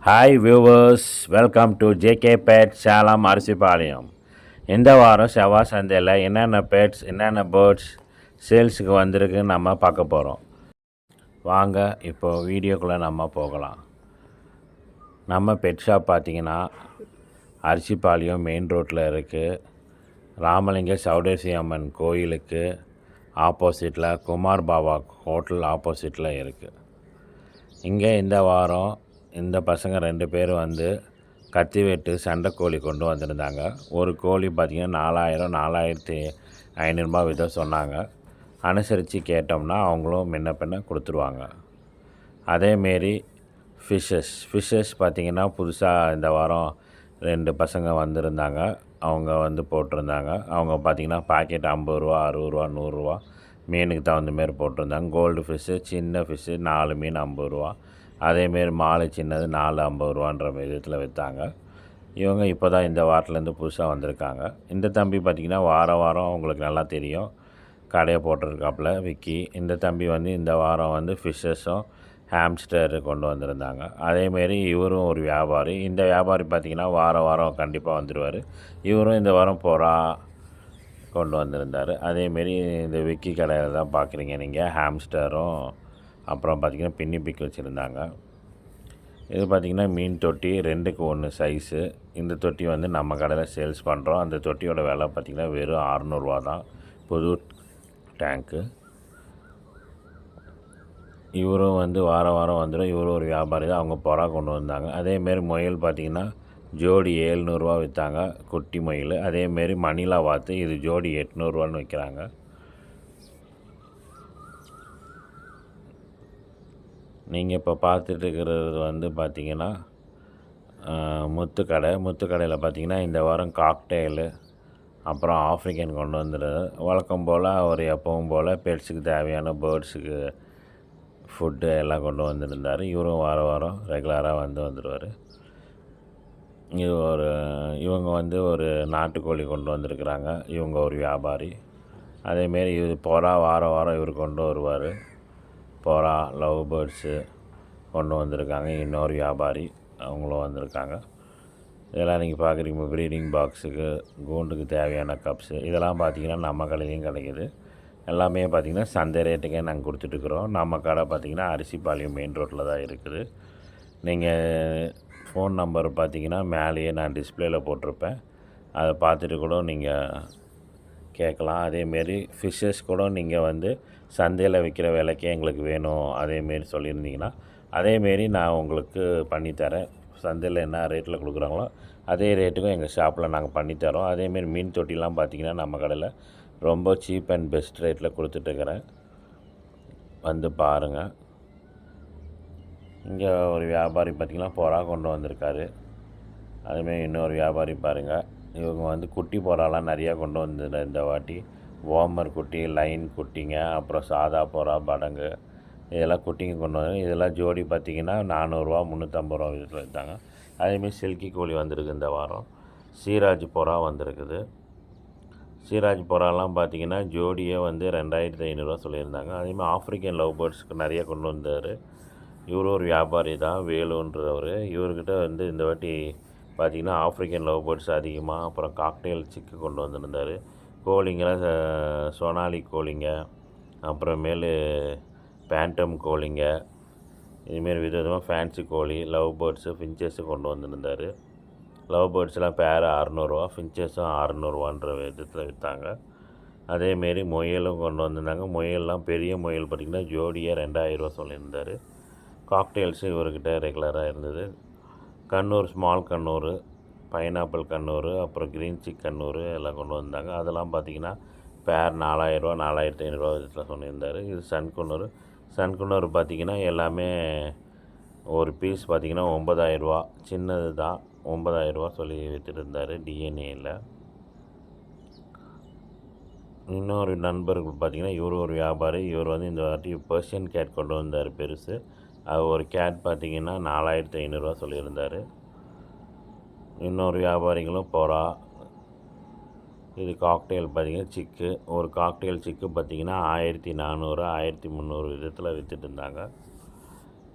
Hi viewers, welcome to JK bed Salem Arisipalayam. இந்த வாரம் செவ்வாய் சந்தையில் என்னென்ன பெட்ஸ் என்னென்ன பேர்ட்ஸ் சேல்ஸுக்கு வந்திருக்குன்னு நம்ம பார்க்க போகிறோம். வாங்க இப்போது வீடியோக்குள்ளே நம்ம போகலாம். நம்ம பெட் ஷாப் பார்த்திங்கன்னா அரிசிபாளையம் மெயின் ரோட்டில் இருக்குது. ராமலிங்க சௌடேசி அம்மன் கோயிலுக்கு ஆப்போசிட்டில் குமார் பாபா ஹோட்டல் ஆப்போசிட்டில் இருக்குது. இங்கே இந்த வாரம் இந்த பசங்க 2 பேர் வந்து கத்தி வெட்டு சண்டைக்கோழி கொண்டு வந்திருந்தாங்க. ஒரு கோழி பார்த்திங்கன்னா 4500 வித சொன்னாங்க. அனுசரித்து கேட்டோம்னா அவங்களும் முன்ன பின்ன கொடுத்துருவாங்க. அதேமாரி ஃபிஷ்ஷஸ் பார்த்திங்கன்னா புதுசாக இந்த வாரம் 2 பசங்க வந்திருந்தாங்க. அவங்க வந்து போட்டிருந்தாங்க. அவங்க பார்த்திங்கன்னா பாக்கெட் 50 ரூபா, 60 ரூபா, 100 ரூபா மீனுக்கு தகுந்த மாரி போட்டிருந்தாங்க. கோல்டு ஃபிஷ்ஷு, சின்ன ஃபிஷ்ஷு 4 மீன் 50 ரூபா, அதேமாரி மாலை சின்னது 450 ரூபான்ற விதத்தில் விற்றாங்க. இவங்க இப்போ தான் இந்த வாரத்துலேருந்து புதுசாக வந்திருக்காங்க. இந்த தம்பி பார்த்திங்கன்னா வாரம் அவங்களுக்கு நல்லா தெரியும், கடையை போட்டிருக்காப்புல விக்கி. இந்த தம்பி வந்து இந்த வாரம் வந்து ஃபிஷ்ஷஸும் ஹாம்ஸ்டர் கொண்டு வந்திருந்தாங்க. அதேமாரி இவரும் ஒரு வியாபாரி. இந்த வியாபாரி பார்த்திங்கன்னா வாரம் கண்டிப்பாக வந்துடுவார். இவரும் இந்த வாரம் புறா கொண்டு வந்திருந்தார். அதேமாரி இந்த விக்கி கடையில் தான் பார்க்குறீங்க நீங்கள். ஹாம்ஸ்டரும் அப்புறம் பார்த்திங்கன்னா பின்னி பிக் வச்சுருந்தாங்க. இது பார்த்திங்கன்னா மீன் தொட்டி 2க்கு 1 சைஸு. இந்த தொட்டி வந்து நம்ம கடையில் சேல்ஸ் பண்ணுறோம். அந்த தொட்டியோட விலை பார்த்திங்கன்னா வெறும் 600 ரூபா தான், புது டேங்க்கு. இவரும் வந்து வாரம் வந்துடும். இவரும் ஒரு வியாபாரி தான். அவங்க புறா கொண்டு வந்தாங்க. அதேமாரி முயல் பார்த்திங்கன்னா ஜோடி 700 ரூபா விற்றாங்க, குட்டி முயல். அதேமாரி மணிலா வாத்து இது ஜோடி 800 ரூபான்னு விற்கிறாங்க. நீங்கள் இப்போ பார்த்துட்டு இருக்கிறது வந்து பார்த்திங்கன்னா முத்துக்கடையில் பார்த்திங்கன்னா இந்த வாரம் காக்டெயிலு அப்புறம் ஆஃப்ரிக்கன் கொண்டு வந்துடுறது. வழக்கம் போல் அவர் எப்பவும் போல் பெட்ஸுக்கு தேவையான பேர்ட்ஸுக்கு ஃபுட்டு எல்லாம் கொண்டு வந்துருந்தார். இவரும் வாரம் ரெகுலராக வந்துடுவார். இவங்க வந்து ஒரு நாட்டுக்கோழி கொண்டு வந்திருக்கிறாங்க. இவங்க ஒரு வியாபாரி. அதேமாரி இது புறா வாரம் இவர் கொண்டு வருவார். புறா லவ் பேர்ட்ஸு கொண்டு வந்திருக்காங்க. இன்னொரு வியாபாரி அவங்களும் வந்திருக்காங்க. இதெல்லாம் நீங்கள் பார்க்குறீங்க. ப்ரீடிங் பாக்ஸுக்கு கூண்டுக்கு தேவையான கப்ஸு இதெல்லாம் பார்த்திங்கன்னா நம்ம கடையிலையும் கிடைக்கிது. எல்லாமே பார்த்திங்கன்னா சந்தை ரேட்டுக்கே நாங்கள் கொடுத்துட்ருக்குறோம். நம்ம கடை பார்த்திங்கன்னா அரிசிபாளையம் மெயின் ரோட்டில் தான் இருக்குது. நீங்கள் ஃபோன் நம்பர் பார்த்திங்கன்னா மேலேயே நான் டிஸ்பிளேயில் போட்டிருப்பேன். அதை பார்த்துட்டு கூட நீங்கள் கேட்கலாம். அதேமாரி ஃபிஷ்ஷஸ் கூட நீங்கள் வந்து சந்தையில் விற்கிற விலைக்கே எங்களுக்கு வேணும் அதேமாரி சொல்லியிருந்தீங்கன்னா அதேமாரி நான் உங்களுக்கு பண்ணித்தரேன். சந்தையில் என்ன ரேட்டில் கொடுக்குறாங்களோ அதே ரேட்டுக்கும் எங்கள் ஷாப்பில் நாங்கள் பண்ணித்தரோம். அதேமாரி மீன் தொட்டிலாம் பார்த்திங்கன்னா நம்ம கடையில் ரொம்ப சீப் அண்ட் பெஸ்ட் ரேட்டில் கொடுத்துட்ருக்குறேன். வந்து பாருங்கள். இங்கே ஒரு வியாபாரி பார்த்திங்கன்னா புறா கொண்டு வந்திருக்காரு. அதுமாரி இன்னொரு வியாபாரி பாருங்கள். இவங்க வந்து குட்டி புறாலாம் நிறையா கொண்டு வந்து இந்த வாட்டி ஓமர் குட்டி, லைன் குட்டிங்க, அப்புறம் சாதா புறா, படங்கு இதெல்லாம் குட்டிங்க கொண்டு வந்து இதெல்லாம் ஜோடி பார்த்திங்கன்னா 400 ரூபா 350 ரூபா விதத்தில் எடுத்தாங்க. அதேமாரி சில்கி கோழி வந்திருக்கு இந்த வாரம். சீராஜ் புறா வந்திருக்குது. சீராஜ் புறாலாம் பார்த்திங்கன்னா ஜோடியே வந்து 2500 சொல்லியிருந்தாங்க. அதேமாதிரி ஆஃப்ரிக்கன் லவ் பேர்ட்ஸுக்கு நிறைய கொண்டு வந்தார். இவரும் ஒரு வியாபாரி தான், வேலுன்றவர். இவர்கிட்ட வந்து இந்த வாட்டி பார்த்திங்கன்னா ஆஃப்ரிக்கன் லவ் பேர்ட்ஸ் அதிகமாக, அப்புறம் காக்டெயில் சிக்கு கொண்டு வந்துருந்தார். கோழிங்கெல்லாம் சோனாலி கோழிங்க, அப்புறமேலு பேண்டம் கோழிங்க, இதுமாரி விதமாக ஃபேன்சி கோழி, லவ் பேர்ட்ஸு, ஃபின்ச்சஸு கொண்டு வந்துருந்தார். லவ் பேர்ட்ஸ்லாம் பேர் 600 ரூபா, ஃபின்ச்சஸும் 600 ரூபான்ற விதத்தில் விற்றாங்க. அதேமாரி முயலும் கொண்டு வந்திருந்தாங்க. முயல்லாம் பெரிய முயல் பார்த்திங்கன்னா ஜோடியாக 2000 ரூபா சொல்லியிருந்தார். காக்டெயில்ஸு இவர்கிட்ட ரெகுலராக இருந்தது. கண்ணூர், ஸ்மால் கண்ணூர், பைனாப்பிள் கண்ணூர், அப்புறம் க்ரீன் சிக் கண்ணூர் எல்லாம் கொண்டு வந்தாங்க. அதெல்லாம் பார்த்திங்கன்னா பேர் 4000 ரூபா 4500 ரூபா விதத்தில் சொல்லியிருந்தார். இது சன்குன்னூர் பார்த்திங்கன்னா எல்லாமே ஒரு பீஸ் பார்த்திங்கன்னா 9000 ரூபா, சின்னது தான் 9000 ரூபா சொல்லி விற்றுட்டு இருந்தார் டிஎன்ஏயில். இன்னொரு நண்பர்கள் பார்த்திங்கன்னா இவர் ஒரு வியாபாரி. இவர் வந்து இந்த வாட்டி பர்ஷியன் கேட் கொண்டு வந்தார் பெருசு. அது ஒரு கேட் பார்த்திங்கன்னா 4500 ரூபா சொல்லியிருந்தார். இன்னொரு வியாபாரிகளும் புறா, இது காக்டெயில் பார்த்திங்கன்னா சிக்கு. ஒரு காக்டெயில் சிக்கு பார்த்திங்கன்னா 1400 1300 விதத்தில் விற்றுட்டு இருந்தாங்க.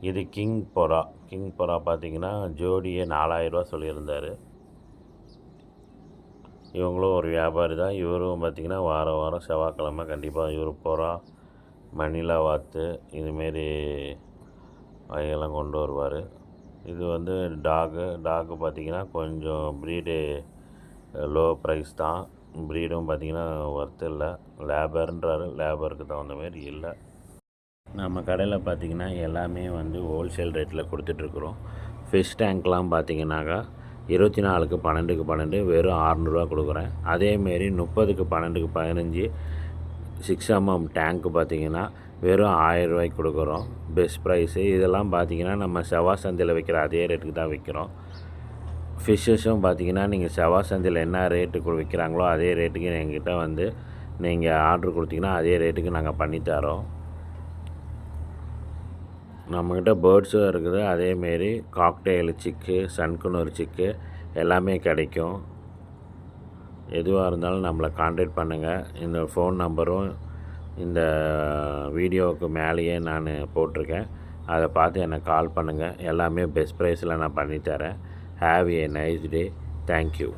இது கிங் பொரா. கிங் பொரா பார்த்தீங்கன்னா ஜோடியே 4000 சொல்லியிருந்தார். இவங்களும் ஒரு வியாபாரி தான். இவரும் பார்த்திங்கன்னா வாரம் வாரம் செவ்வாய்க்கிழமை கண்டிப்பாக இவர் புறா, மணிலா வாத்து இதுமாரி வகையெல்லாம் கொண்டு வருவார். இது வந்து டாகு பார்த்திங்கன்னா கொஞ்சம் ப்ரீடு லோ ப்ரைஸ் தான். ப்ரீடும் பார்த்திங்கன்னா ஒர்த்து இல்லை. லேபர்ன்றாரு, லேபருக்கு தகுந்த மாரி இல்லை. நம்ம கடையில் பார்த்திங்கன்னா எல்லாமே வந்து ஹோல்சேல் ரேட்டில் கொடுத்துட்ருக்குறோம். ஃபிஷ் டேங்க்லாம் பார்த்திங்கனாக்கா 24க்கு 12க்கு 12 வெறும் 600 கொடுக்குறேன். அதேமாரி 30க்கு 12க்கு 15 6mm டேங்க்கு பார்த்திங்கன்னா வெறும் 1000 கொடுக்குறோம். Best price. இதெல்லாம் பார்த்திங்கன்னா நம்ம செவ்வாய் சந்தையில் விற்கிற அதே ரேட்டுக்கு தான் விற்கிறோம். ஃபிஷ்ஷஸும் பார்த்திங்கன்னா நீங்கள் செவ்வாய் சந்தையில் என்ன ரேட்டுக்கு விற்கிறாங்களோ அதே ரேட்டுக்கு எங்ககிட்ட வந்து நீங்கள் ஆர்டர் கொடுத்திங்கன்னா அதே ரேட்டுக்கு நாங்கள் பண்ணித்தரோம். நம்மக்கிட்ட பேர்ட்ஸும் இருக்குது. அதேமாரி காக்டெயில் சிக்கு, சன்குனூர் சிக்கு எல்லாமே கிடைக்கும். எதுவாக இருந்தாலும் நம்மளை கான்டாக்ட் பண்ணுங்கள். இந்த ஃபோன் நம்பரும் இந்த வீடியோவுக்கு மேலேயே நான் போட்டிருக்கேன். அதை பார்த்து எனக்கு கால் பண்ணுங்கள். எல்லாமே பெஸ்ட் ப்ரைஸில் நான் பண்ணித்தரேன். Have a nice day. Thank you.